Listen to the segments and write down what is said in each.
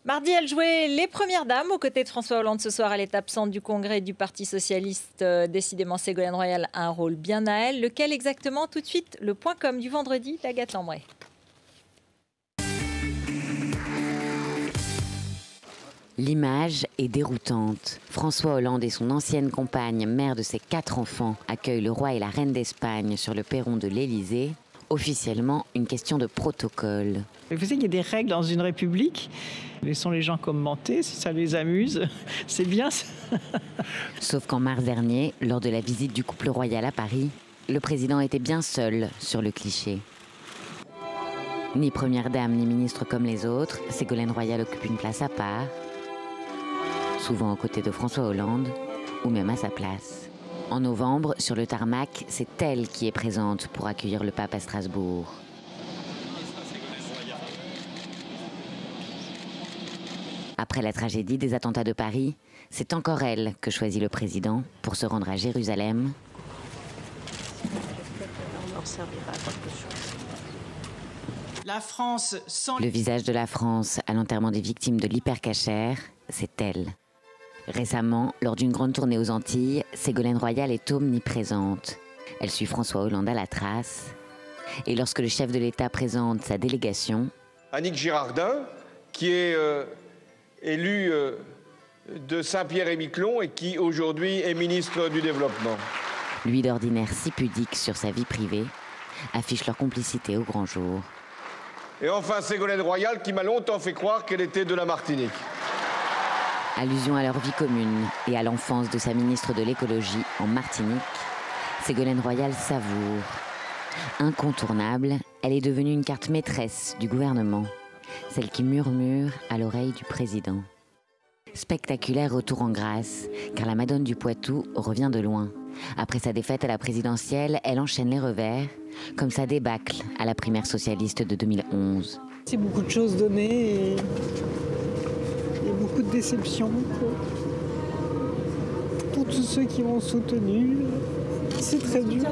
Mardi, elle jouait les premières dames aux côtés de François Hollande. Ce soir, elle est absente du congrès du Parti socialiste. Décidément, Ségolène Royal a un rôle bien à elle. Lequel exactement? Tout de suite, le point com du vendredi d'Agathe Lambray. L'image est déroutante. François Hollande et son ancienne compagne, mère de ses 4 enfants, accueillent le roi et la reine d'Espagne sur le perron de l'Élysée. Officiellement, une question de protocole. Vous savez qu'il y a des règles dans une république. Laissons les gens commenter, si ça les amuse. C'est bien ça. Sauf qu'en mars dernier, lors de la visite du couple royal à Paris, le président était bien seul sur le cliché. Ni première dame, ni ministre comme les autres, Ségolène Royal occupe une place à part, souvent aux côtés de François Hollande, ou même à sa place. En novembre, sur le tarmac, c'est elle qui est présente pour accueillir le pape à Strasbourg. Après la tragédie des attentats de Paris, c'est encore elle que choisit le président pour se rendre à Jérusalem. Le visage de la France à l'enterrement des victimes de l'hypercacher, c'est elle. Récemment, lors d'une grande tournée aux Antilles, Ségolène Royal est omniprésente. Elle suit François Hollande à la trace. Et lorsque le chef de l'État présente sa délégation... Annick Girardin, qui est élue de Saint-Pierre-et-Miquelon et qui aujourd'hui est ministre du Développement. Lui d'ordinaire si pudique sur sa vie privée, affiche leur complicité au grand jour. Et enfin Ségolène Royal, qui m'a longtemps fait croire qu'elle était de la Martinique. Allusion à leur vie commune et à l'enfance de sa ministre de l'écologie en Martinique, Ségolène Royal savoure. Incontournable, elle est devenue une carte maîtresse du gouvernement, celle qui murmure à l'oreille du président. Spectaculaire retour en grâce, car la Madone du Poitou revient de loin. Après sa défaite à la présidentielle, elle enchaîne les revers, comme sa débâcle à la primaire socialiste de 2011. C'est beaucoup de choses données et beaucoup de déceptions pour tous ceux qui m'ont soutenu. C'est très dur.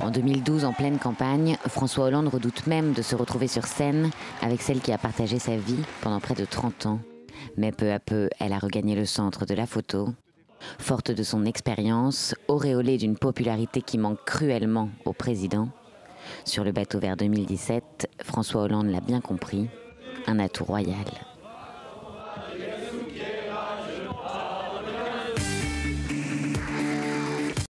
En 2012, en pleine campagne, François Hollande redoute même de se retrouver sur scène avec celle qui a partagé sa vie pendant près de 30 ans. Mais peu à peu, elle a regagné le centre de la photo. Forte de son expérience, auréolée d'une popularité qui manque cruellement au président, sur le bateau vers 2017, François Hollande l'a bien compris, un atout royal.